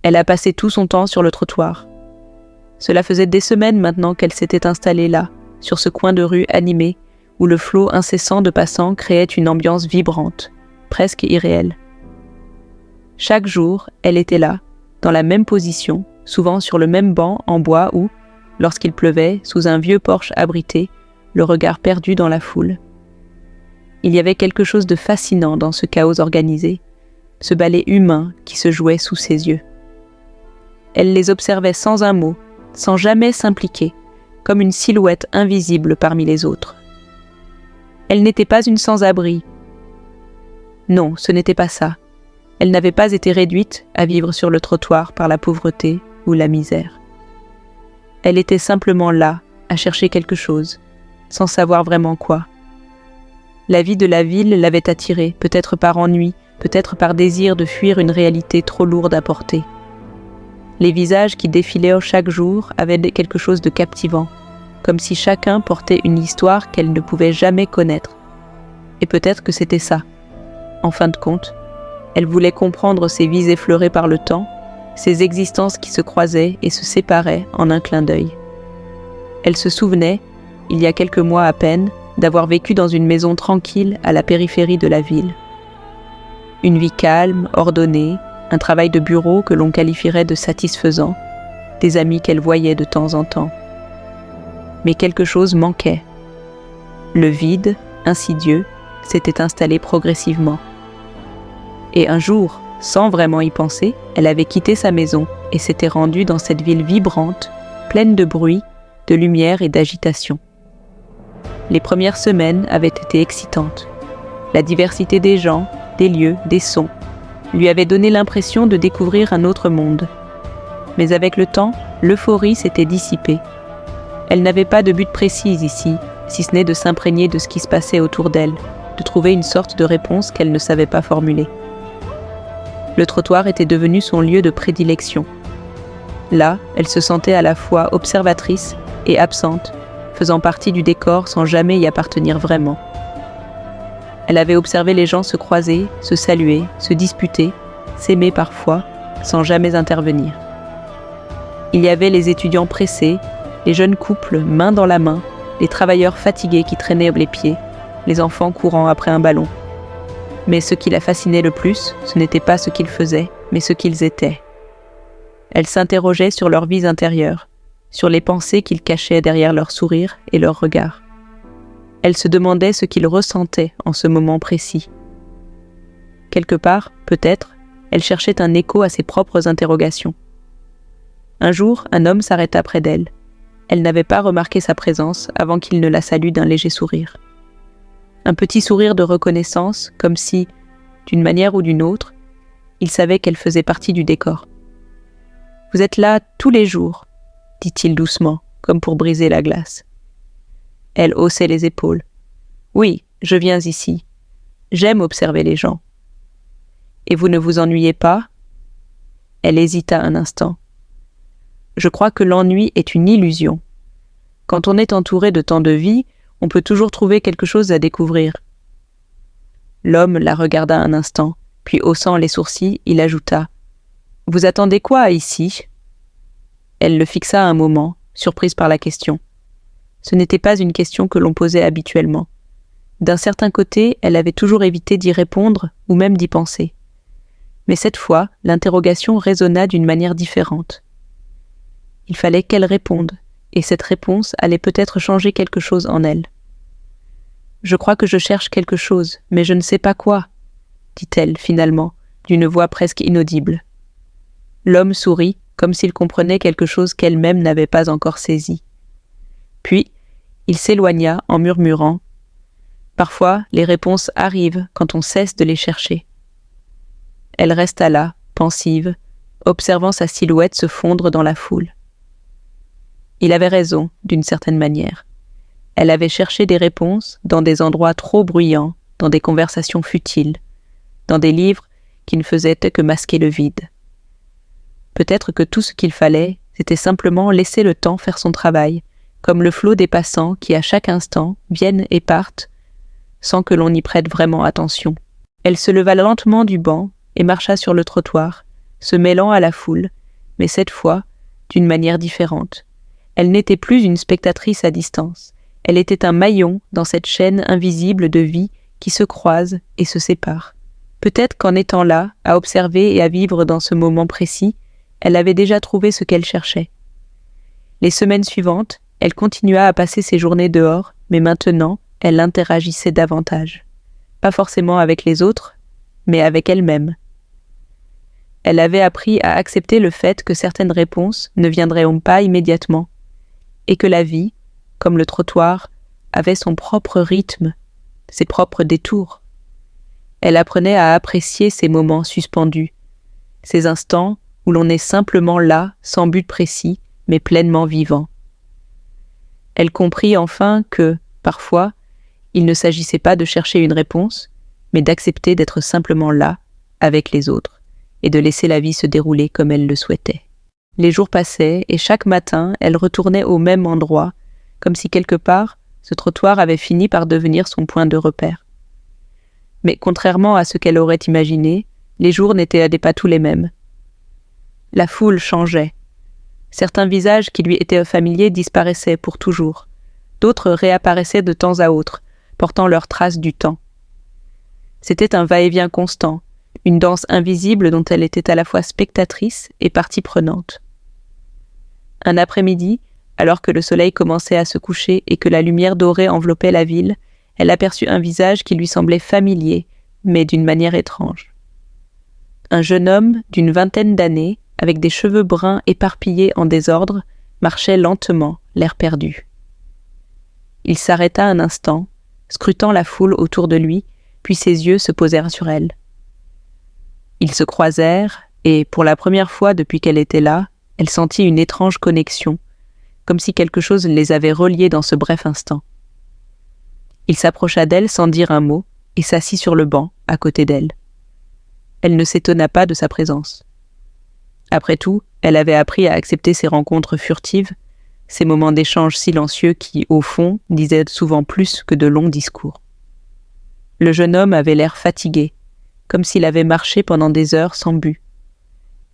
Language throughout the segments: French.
Elle a passé tout son temps sur le trottoir. Cela faisait des semaines maintenant qu'elle s'était installée là, sur ce coin de rue animé, où le flot incessant de passants créait une ambiance vibrante, presque irréelle. Chaque jour, elle était là, dans la même position, souvent sur le même banc en bois où, lorsqu'il pleuvait, sous un vieux porche abrité, le regard perdu dans la foule. Il y avait quelque chose de fascinant dans ce chaos organisé, ce ballet humain qui se jouait sous ses yeux. Elle les observait sans un mot, sans jamais s'impliquer, comme une silhouette invisible parmi les autres. Elle n'était pas une sans-abri. Non, ce n'était pas ça. Elle n'avait pas été réduite à vivre sur le trottoir par la pauvreté ou la misère. Elle était simplement là, à chercher quelque chose, sans savoir vraiment quoi. La vie de la ville l'avait attirée, peut-être par ennui, peut-être par désir de fuir une réalité trop lourde à porter. Les visages qui défilaient chaque jour avaient quelque chose de captivant, comme si chacun portait une histoire qu'elle ne pouvait jamais connaître. Et peut-être que c'était ça. En fin de compte, elle voulait comprendre ces vies effleurées par le temps, ces existences qui se croisaient et se séparaient en un clin d'œil. Elle se souvenait, il y a quelques mois à peine, d'avoir vécu dans une maison tranquille à la périphérie de la ville. Une vie calme, ordonnée, un travail de bureau que l'on qualifierait de satisfaisant, des amis qu'elle voyait de temps en temps. Mais quelque chose manquait. Le vide, insidieux, s'était installé progressivement. Et un jour, sans vraiment y penser, elle avait quitté sa maison et s'était rendue dans cette ville vibrante, pleine de bruit, de lumière et d'agitation. Les premières semaines avaient été excitantes. La diversité des gens, des lieux, des sons, lui avait donné l'impression de découvrir un autre monde. Mais avec le temps, l'euphorie s'était dissipée. Elle n'avait pas de but précis ici, si ce n'est de s'imprégner de ce qui se passait autour d'elle, de trouver une sorte de réponse qu'elle ne savait pas formuler. Le trottoir était devenu son lieu de prédilection. Là, elle se sentait à la fois observatrice et absente, faisant partie du décor sans jamais y appartenir vraiment. Elle avait observé les gens se croiser, se saluer, se disputer, s'aimer parfois, sans jamais intervenir. Il y avait les étudiants pressés, les jeunes couples main dans la main, les travailleurs fatigués qui traînaient les pieds, les enfants courant après un ballon. Mais ce qui la fascinait le plus, ce n'était pas ce qu'ils faisaient, mais ce qu'ils étaient. Elle s'interrogeait sur leurs vies intérieures, sur les pensées qu'ils cachaient derrière leurs sourires et leurs regards. Elle se demandait ce qu'ils ressentaient en ce moment précis. Quelque part, peut-être, elle cherchait un écho à ses propres interrogations. Un jour, un homme s'arrêta près d'elle. Elle n'avait pas remarqué sa présence avant qu'il ne la salue d'un léger sourire. Un petit sourire de reconnaissance, comme si, d'une manière ou d'une autre, il savait qu'elle faisait partie du décor. « Vous êtes là tous les jours », dit-il doucement, comme pour briser la glace. Elle haussait les épaules. « Oui, je viens ici. J'aime observer les gens. »« Et vous ne vous ennuyez pas ?» Elle hésita un instant. « Je crois que l'ennui est une illusion. Quand on est entouré de tant de vie, on peut toujours trouver quelque chose à découvrir. » L'homme la regarda un instant, puis haussant les sourcils, il ajouta « Vous attendez quoi ici ?» Elle le fixa un moment, surprise par la question. Ce n'était pas une question que l'on posait habituellement. D'un certain côté, elle avait toujours évité d'y répondre ou même d'y penser. Mais cette fois, l'interrogation résonna d'une manière différente. Il fallait qu'elle réponde, et cette réponse allait peut-être changer quelque chose en elle. « Je crois que je cherche quelque chose, mais je ne sais pas quoi, » dit-elle finalement, d'une voix presque inaudible. L'homme sourit, comme s'il comprenait quelque chose qu'elle-même n'avait pas encore saisi. Puis, il s'éloigna en murmurant « Parfois, les réponses arrivent quand on cesse de les chercher. » Elle resta là, pensive, observant sa silhouette se fondre dans la foule. Il avait raison, d'une certaine manière. Elle avait cherché des réponses dans des endroits trop bruyants, dans des conversations futiles, dans des livres qui ne faisaient que masquer le vide. Peut-être que tout ce qu'il fallait, c'était simplement laisser le temps faire son travail, comme le flot des passants qui, à chaque instant, viennent et partent, sans que l'on y prête vraiment attention. Elle se leva lentement du banc et marcha sur le trottoir, se mêlant à la foule, mais cette fois, d'une manière différente. Elle n'était plus une spectatrice à distance, elle était un maillon dans cette chaîne invisible de vie qui se croise et se sépare. Peut-être qu'en étant là, à observer et à vivre dans ce moment précis, elle avait déjà trouvé ce qu'elle cherchait. Les semaines suivantes, elle continua à passer ses journées dehors, mais maintenant, elle interagissait davantage. Pas forcément avec les autres, mais avec elle-même. Elle avait appris à accepter le fait que certaines réponses ne viendraient pas immédiatement, et que la vie, comme le trottoir, avait son propre rythme, ses propres détours. Elle apprenait à apprécier ces moments suspendus, ces instants où l'on est simplement là, sans but précis, mais pleinement vivant. Elle comprit enfin que, parfois, il ne s'agissait pas de chercher une réponse, mais d'accepter d'être simplement là, avec les autres, et de laisser la vie se dérouler comme elle le souhaitait. Les jours passaient, et chaque matin, elle retournait au même endroit, comme si quelque part, ce trottoir avait fini par devenir son point de repère. Mais contrairement à ce qu'elle aurait imaginé, les jours n'étaient pas tous les mêmes. La foule changeait. Certains visages qui lui étaient familiers disparaissaient pour toujours. D'autres réapparaissaient de temps à autre, portant leurs traces du temps. C'était un va-et-vient constant, une danse invisible dont elle était à la fois spectatrice et partie prenante. Un après-midi, alors que le soleil commençait à se coucher et que la lumière dorée enveloppait la ville, elle aperçut un visage qui lui semblait familier, mais d'une manière étrange. Un jeune homme d'une vingtaine d'années, avec des cheveux bruns éparpillés en désordre, marchait lentement, l'air perdu. Il s'arrêta un instant, scrutant la foule autour de lui, puis ses yeux se posèrent sur elle. Ils se croisèrent, et pour la première fois depuis qu'elle était là, elle sentit une étrange connexion, comme si quelque chose les avait reliés dans ce bref instant. Il s'approcha d'elle sans dire un mot, et s'assit sur le banc, à côté d'elle. Elle ne s'étonna pas de sa présence. Après tout, elle avait appris à accepter ces rencontres furtives, ces moments d'échange silencieux qui, au fond, disaient souvent plus que de longs discours. Le jeune homme avait l'air fatigué, comme s'il avait marché pendant des heures sans but.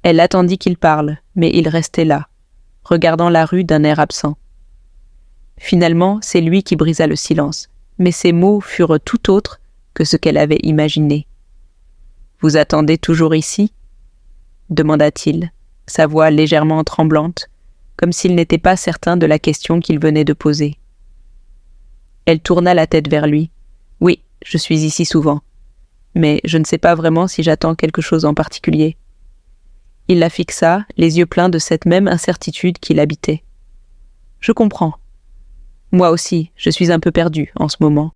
Elle attendit qu'il parle, mais il restait là, regardant la rue d'un air absent. Finalement, c'est lui qui brisa le silence, mais ses mots furent tout autres que ce qu'elle avait imaginé. « Vous attendez toujours ici ?» demanda-t-il, sa voix légèrement tremblante, comme s'il n'était pas certain de la question qu'il venait de poser. Elle tourna la tête vers lui. « Oui, je suis ici souvent, mais je ne sais pas vraiment si j'attends quelque chose en particulier. » Il la fixa, les yeux pleins de cette même incertitude qui l'habitait. « Je comprends. Moi aussi, je suis un peu perdue en ce moment.